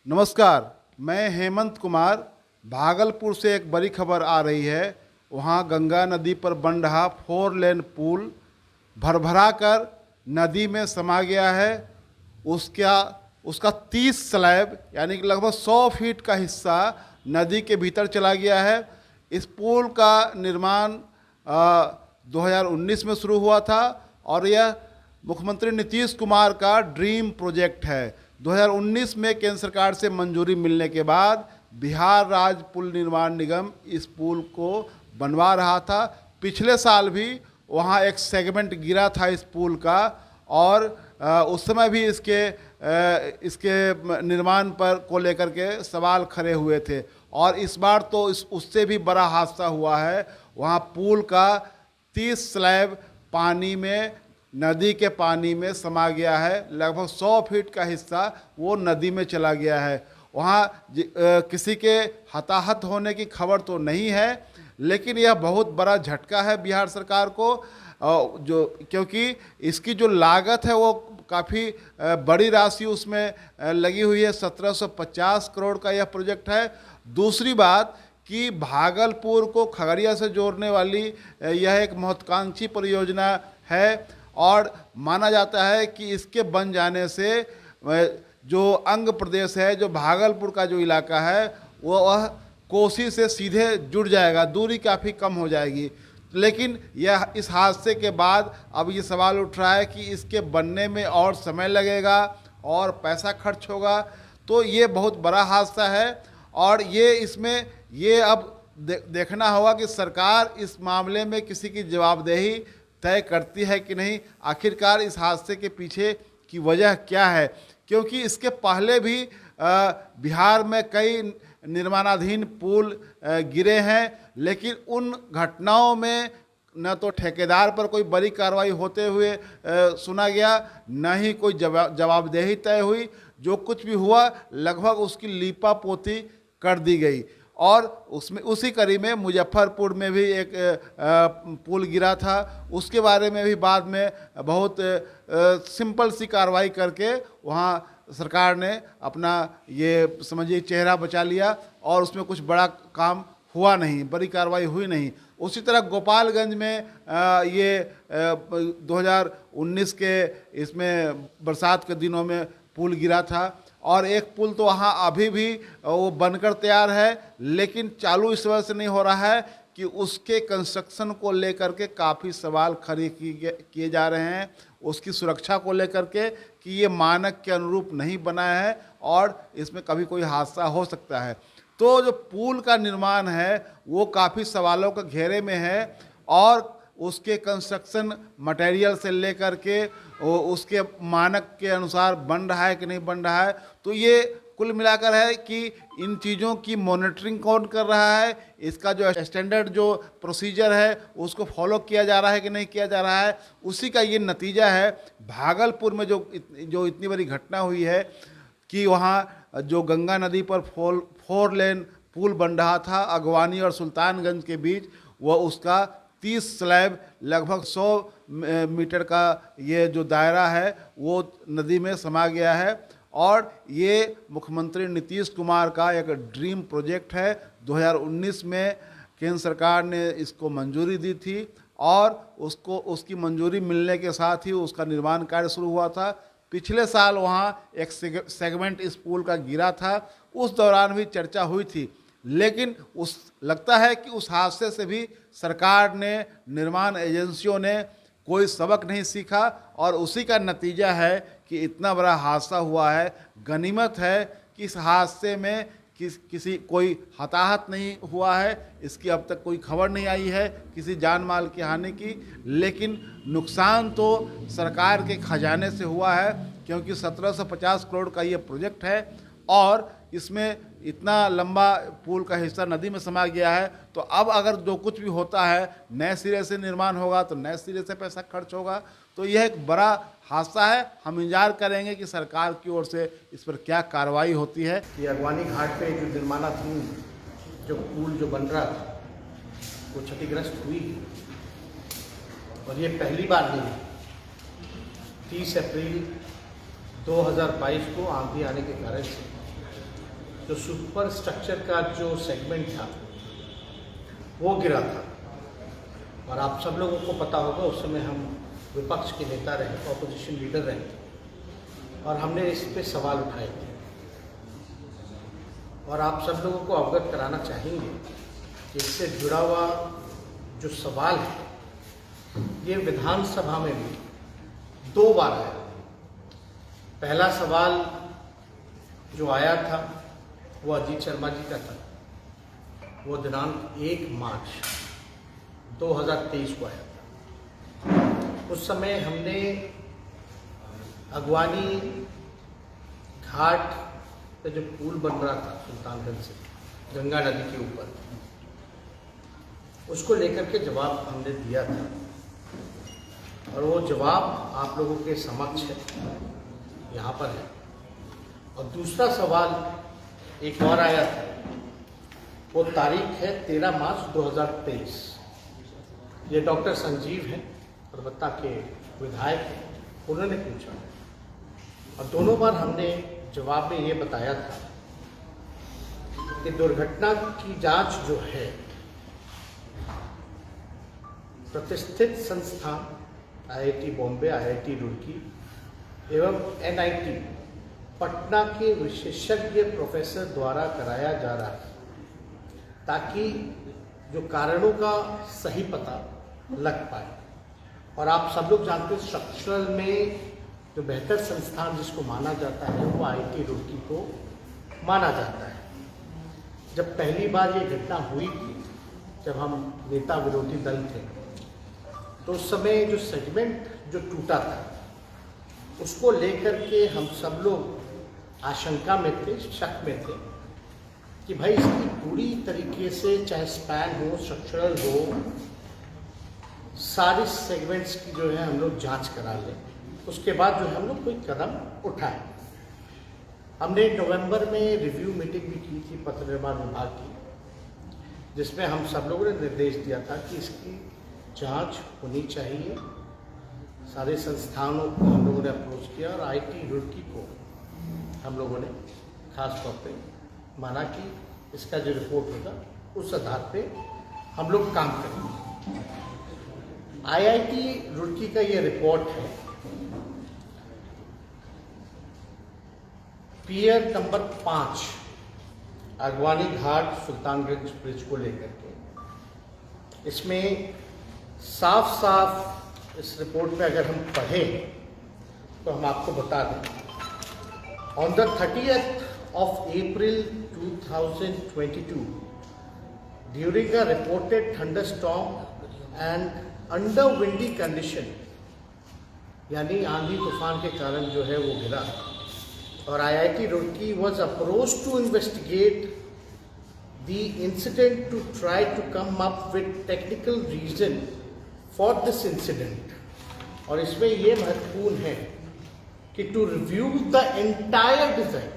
नमस्कार, मैं हेमंत कुमार। भागलपुर से एक बड़ी खबर आ रही है। वहाँ गंगा नदी पर बन रहा 4 लेन पुल भरभरा कर नदी में समा गया है। उसका उसका 30 स्लैब यानी कि लगभग 100 फीट का हिस्सा नदी के भीतर चला गया है। इस पुल का निर्माण 2019 में शुरू हुआ था और यह मुख्यमंत्री नीतीश कुमार का ड्रीम प्रोजेक्ट है। 2019 में केंद्र सरकार से मंजूरी मिलने के बाद बिहार राज्य पुल निर्माण निगम इस पुल को बनवा रहा था। पिछले साल भी वहाँ एक सेगमेंट गिरा था इस पुल का और उस समय भी इसके निर्माण पर को लेकर के सवाल खड़े हुए थे और इस बार तो उससे भी बड़ा हादसा हुआ है। वहाँ पुल का 30 स्लैब पानी में, नदी के पानी में समा गया है। लगभग 100 फीट का हिस्सा वो नदी में चला गया है। वहाँ किसी के हताहत होने की खबर तो नहीं है, लेकिन यह बहुत बड़ा झटका है बिहार सरकार को, क्योंकि इसकी जो लागत है वो काफ़ी बड़ी राशि उसमें लगी हुई है। 1750 करोड़ का यह प्रोजेक्ट है। दूसरी बात कि भागलपुर को खगड़िया से जोड़ने वाली यह एक महत्वाकांक्षी परियोजना है और माना जाता है कि इसके बन जाने से जो अंग प्रदेश है, जो भागलपुर का जो इलाका है, वह कोसी से सीधे जुड़ जाएगा, दूरी काफ़ी कम हो जाएगी। लेकिन यह इस हादसे के बाद अब ये सवाल उठ रहा है कि इसके बनने में और समय लगेगा और पैसा खर्च होगा। तो ये बहुत बड़ा हादसा है और ये अब देखना होगा कि सरकार इस मामले में किसी की जवाबदेही तय करती है कि नहीं। आखिरकार इस हादसे के पीछे की वजह क्या है, क्योंकि इसके पहले भी बिहार में कई निर्माणाधीन पुल गिरे हैं, लेकिन उन घटनाओं में न तो ठेकेदार पर कोई बड़ी कार्रवाई होते हुए सुना गया, न ही कोई जवाबदेही तय हुई। जो कुछ भी हुआ लगभग उसकी लीपा पोती कर दी गई। और उसमें उसी कड़ी में मुजफ्फरपुर में भी एक पुल गिरा था। उसके बारे में भी बाद में बहुत सिंपल सी कार्रवाई करके वहाँ सरकार ने अपना ये समझिए चेहरा बचा लिया और उसमें कुछ बड़ा काम हुआ नहीं, बड़ी कार्रवाई हुई नहीं। उसी तरह गोपालगंज में ये 2019 के इसमें बरसात के दिनों में पुल गिरा था और एक पुल तो वहाँ अभी भी वो बनकर तैयार है, लेकिन चालू इस वजह से नहीं हो रहा है कि उसके कंस्ट्रक्शन को लेकर के काफ़ी सवाल खड़े किए जा रहे हैं। उसकी सुरक्षा को लेकर के कि ये मानक के अनुरूप नहीं बना है और इसमें कभी कोई हादसा हो सकता है। तो जो पुल का निर्माण है वो काफ़ी सवालों के घेरे में है और उसके कंस्ट्रक्शन मटेरियल से लेकर के उसके मानक के अनुसार बन रहा है कि नहीं बन रहा है। तो ये कुल मिलाकर है कि इन चीज़ों की मॉनिटरिंग कौन कर रहा है, इसका जो स्टैंडर्ड जो प्रोसीजर है उसको फॉलो किया जा रहा है कि नहीं किया जा रहा है, उसी का ये नतीजा है। भागलपुर में जो इतनी बड़ी घटना हुई है कि वहाँ जो गंगा नदी पर 4 लेन पुल बन रहा था अगवानी और सुल्तानगंज के बीच, वह उसका 30 स्लैब लगभग 100 मीटर का ये जो दायरा है वो नदी में समा गया है। और ये मुख्यमंत्री नीतीश कुमार का एक ड्रीम प्रोजेक्ट है। 2019 में केंद्र सरकार ने इसको मंजूरी दी थी और उसकी मंजूरी मिलने के साथ ही उसका निर्माण कार्य शुरू हुआ था। पिछले साल वहाँ एक सेगमेंट इस पुल का गिरा था, उस दौरान भी चर्चा हुई थी, लेकिन लगता है कि उस हादसे से भी सरकार ने, निर्माण एजेंसियों ने कोई सबक नहीं सीखा और उसी का नतीजा है कि इतना बड़ा हादसा हुआ है। गनीमत है कि इस हादसे में कोई हताहत नहीं हुआ है, इसकी अब तक कोई खबर नहीं आई है किसी जान माल की हानि की, लेकिन नुकसान तो सरकार के खजाने से हुआ है, क्योंकि 1750 करोड़ का ये प्रोजेक्ट है और इसमें इतना लंबा पुल का हिस्सा नदी में समा गया है। तो अब अगर जो कुछ भी होता है नए सिरे से निर्माण होगा तो नए सिरे से पैसा खर्च होगा। तो यह एक बड़ा हादसा है। हम इंतजार करेंगे कि सरकार की ओर से इस पर क्या कार्रवाई होती है। कि अगवानी घाट पे जो निर्माणाधीन जो पुल जो बन रहा था वो क्षतिग्रस्त हुई और ये पहली बार नहीं। 30 अप्रैल 2022 को आंधी आने के कारण से जो सुपर स्ट्रक्चर का जो सेगमेंट था वो गिरा था। और आप सब लोगों को पता होगा उस समय हम विपक्ष के नेता रहे, ऑपोजिशन लीडर रहे, और हमने इस पे सवाल उठाए थे। और आप सब लोगों को अवगत कराना चाहेंगे कि इससे जुड़ा हुआ जो सवाल है ये विधानसभा में भी 2 बार आया। पहला सवाल जो आया था वो अजीत शर्मा जी का था, वो दिनांक 1 मार्च 2023 को आया था। उस समय हमने अगवानी घाट पे जो पुल बन रहा था सुल्तानगंज से गंगा नदी के ऊपर, उसको लेकर के जवाब हमने दिया था, और वो जवाब आप लोगों के समक्ष है, यहाँ पर है। और दूसरा सवाल एक और आया था, वो तारीख है 13 मार्च 2023। ये डॉक्टर संजीव हैं, परबत्ता के विधायक हैं, उन्होंने पूछा। और दोनों बार हमने जवाब में ये बताया था कि दुर्घटना की जांच जो है प्रतिष्ठित संस्थान IIT बॉम्बे, IIT रुड़की एवं NIT पटना के विशेषज्ञ प्रोफेसर द्वारा कराया जा रहा है, ताकि जो कारणों का सही पता लग पाए। और आप सब लोग जानते हैं स्ट्रक्चरल में जो बेहतर संस्थान जिसको माना जाता है वो IIT रुड़की को माना जाता है। जब पहली बार ये घटना हुई थी, जब हम नेता विरोधी दल थे, तो उस समय जो सेगमेंट जो टूटा था उसको लेकर के हम सब लोग आशंका में थे, शक में थे कि भाई इसकी पूरी तरीके से चाहे स्पैन हो, स्ट्रक्चरल हो, सारे सेगमेंट्स की जो है हम लोग जांच करा लें, उसके बाद जो है हम लोग कोई कदम उठाएं। हमने नवंबर में रिव्यू मीटिंग भी की थी पथ निर्माण विभाग की, जिसमें हम सब लोगों ने निर्देश दिया था कि इसकी जांच होनी चाहिए। सारे संस्थानों को हम लोगों ने अप्रोच किया और IIT रुड़की को हम लोगों ने खास तौर पे माना कि इसका जो रिपोर्ट होगा उस आधार पे हम लोग काम करेंगे। IIT रुड़की का ये रिपोर्ट है, पियर नंबर 5 अगवानी घाट सुल्तानगंज ब्रिज को लेकर के। इसमें साफ साफ इस रिपोर्ट में अगर हम पढ़ें तो हम आपको बता दें, on the 30th of April 2022 during a reported thunderstorm and under windy condition, यानी आंधी तूफान के कारण जो है वो गिरा, और IIT Roorkee was approached to investigate the incident to try to come up with technical reason for this incident। और इसमें ये महत्वपूर्ण है कि to review the entire design,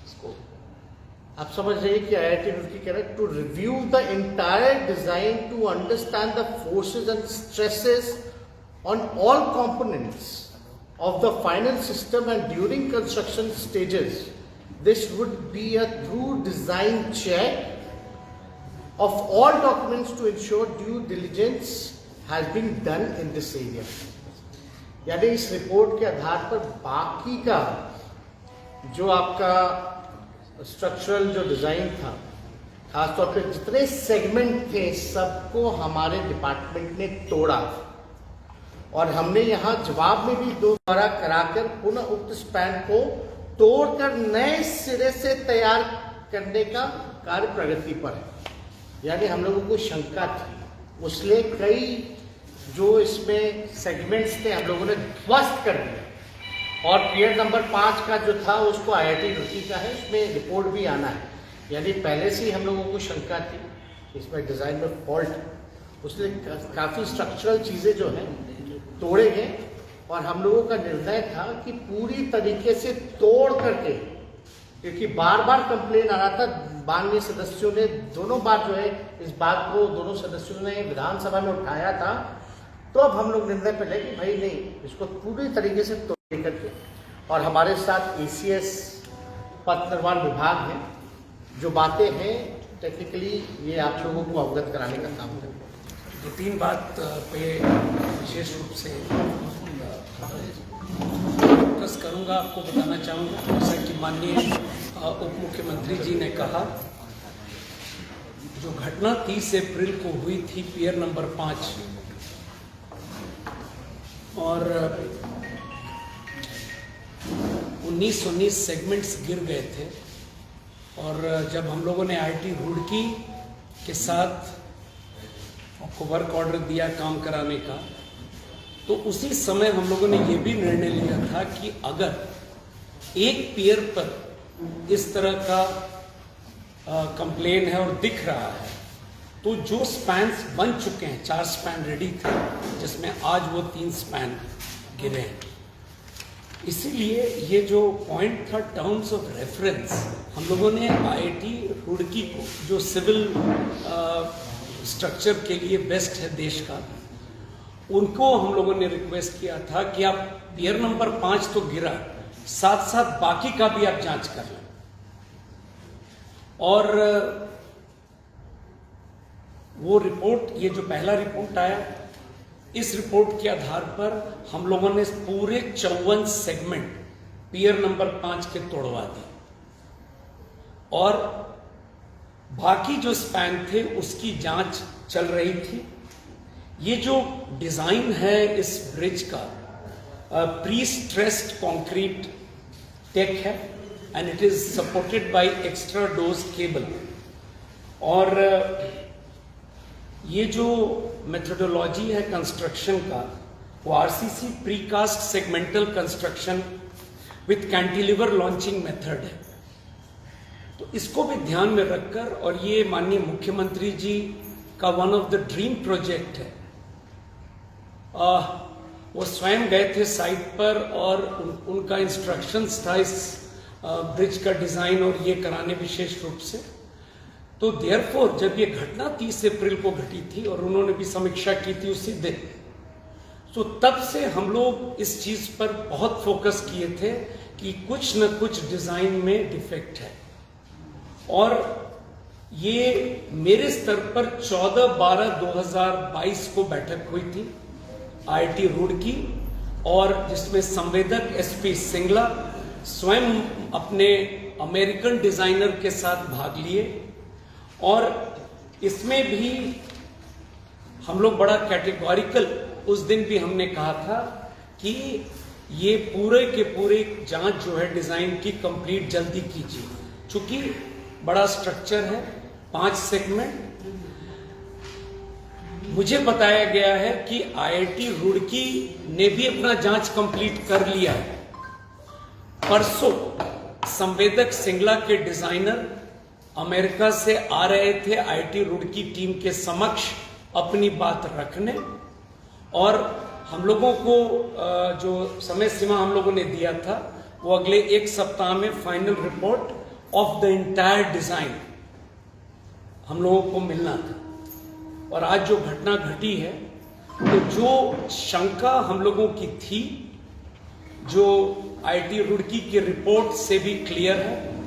इसको आप समझ रहे कि IIT रुड़की कह रहा है to review the entire design to understand the forces and stresses on all components of the final system, and during construction stages this would be a thorough design check of all documents to ensure due diligence has been done in this area। यानी इस report के आधार पर बाकी का जो आपका structural जो design था, खासतौर पर जितने सेगमेंट थे, सबको हमारे डिपार्टमेंट ने तोड़ा। और हमने यहाँ जवाब में भी 2 द्वारा कराकर पुनः उक्त स्पैन को तोड़कर नए सिरे से तैयार करने का कार्य प्रगति पर है। यानी हम लोगों को शंका थी, उसलिए कई जो इसमें सेगमेंट्स थे हम लोगों ने ध्वस्त कर दिया। और पीरियड नंबर 5 का जो था उसको IIT रुड़की का है, उसमें रिपोर्ट भी आना है। यानी पहले से ही हम लोगों को शंका थी इसमें डिज़ाइन में फॉल्ट, उसलिए काफ़ी स्ट्रक्चरल चीज़ें जो हैं तोड़े गए। और हम लोगों का निर्णय था कि पूरी तरीके से तोड़ करके, क्योंकि बार बार कंप्लेन आ रहा था, माननीय सदस्यों ने दोनों बार जो है इस बात को दोनों सदस्यों ने विधानसभा में उठाया था, तो अब हम लोग निर्णय पे ले कि भाई नहीं, इसको पूरी तरीके से तोड़ करके। और हमारे साथ ACS पथ निर्माण विभाग है, जो बातें हैं टेक्निकली ये आप लोगों को अवगत कराने का काम करें। 2-3 बात पे विशेष रूप से फोकस करूंगा, आपको बताना चाहूँगा। जैसा कि माननीय उप मुख्यमंत्री जी ने कहा, जो घटना 30 अप्रैल को हुई थी पियर नंबर 5 और 19 सेगमेंट्स गिर गए थे, और जब हम लोगों ने IIT रुड़की के साथ को वर्क ऑर्डर दिया काम कराने का, तो उसी समय हम लोगों ने ये भी निर्णय लिया था कि अगर एक पियर पर इस तरह का कंप्लेन है और दिख रहा है, तो जो स्पैन्स बन चुके हैं, 4 स्पैन रेडी थे, जिसमें आज वो 3 स्पैन गिरे हैं। इसीलिए ये जो पॉइंट था टर्म्स ऑफ रेफरेंस, हम लोगों ने IIT रुड़की को, जो सिविल स्ट्रक्चर के लिए बेस्ट है देश का, उनको हम लोगों ने रिक्वेस्ट किया था कि आप पियर नंबर 5 तो गिरा, साथ साथ बाकी का भी आप जांच कर लें। और वो रिपोर्ट, ये जो पहला रिपोर्ट आया, इस रिपोर्ट के आधार पर हम लोगों ने पूरे 54 सेगमेंट पियर नंबर 5 के तोड़वा दिए, और बाकी जो स्पैन थे उसकी जांच चल रही थी। ये जो डिजाइन है इस ब्रिज का, प्री स्ट्रेस्ड कंक्रीट टेक है, and it is supported by extra dose cable. और ये जो मेथोडोलॉजी है कंस्ट्रक्शन का, वो RCC precast segmental construction with cantilever launching method है। तो इसको भी ध्यान में रखकर, और ये माननीय मुख्यमंत्री जी का one of the dream project है, वो स्वयं गए थे साइट पर और उनका इंस्ट्रक्शंस था इस ब्रिज का डिजाइन और ये कराने विशेष रूप से। तो देयरफॉर जब ये घटना 30 अप्रैल को घटी थी और उन्होंने भी समीक्षा की थी उसी दिन, तो तब से हम लोग इस चीज पर बहुत फोकस किए थे कि कुछ न कुछ डिजाइन में डिफेक्ट है। और ये मेरे स्तर पर 14/12/2022 को बैठक हुई थी IIT रुड़की, और जिसमें संवेदक SP सिंगला स्वयं अपने अमेरिकन डिजाइनर के साथ भाग लिए, और इसमें भी हम लोग बड़ा कैटेगोरिकल, उस दिन भी हमने कहा था कि ये पूरे के पूरे जांच जो है डिजाइन की कंप्लीट जल्दी कीजिए, चूंकि बड़ा स्ट्रक्चर है, 5 सेगमेंट। मुझे बताया गया है कि IIT रुड़की ने भी अपना जांच कंप्लीट कर लिया है। परसों संवेदक सिंगला के डिजाइनर अमेरिका से आ रहे थे IIT रुड़की टीम के समक्ष अपनी बात रखने, और हम लोगों को जो समय सीमा हम लोगों ने दिया था वो अगले 1 सप्ताह में final report of the entire design हम लोगों को मिलना था। और आज जो घटना घटी है, तो जो शंका हम लोगों की थी, जो IIT रुड़की की रिपोर्ट से भी क्लियर है,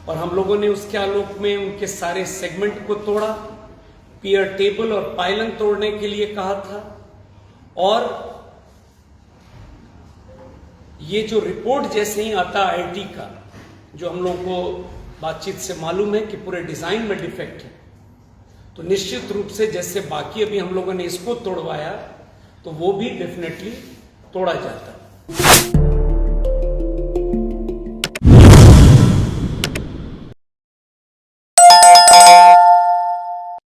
और हम लोगों ने उसके आलोक में उनके सारे सेगमेंट को तोड़ा, पियर टेबल और पाइलन तोड़ने के लिए कहा था। और ये जो रिपोर्ट जैसे ही आता IIT का, जो हम लोगों को बातचीत से मालूम है कि पूरे डिजाइन में डिफेक्ट है, तो निश्चित रूप से जैसे बाकी अभी हम लोगों ने इसको तोड़वाया, तो वो भी डेफिनेटली तोड़ा जाता है।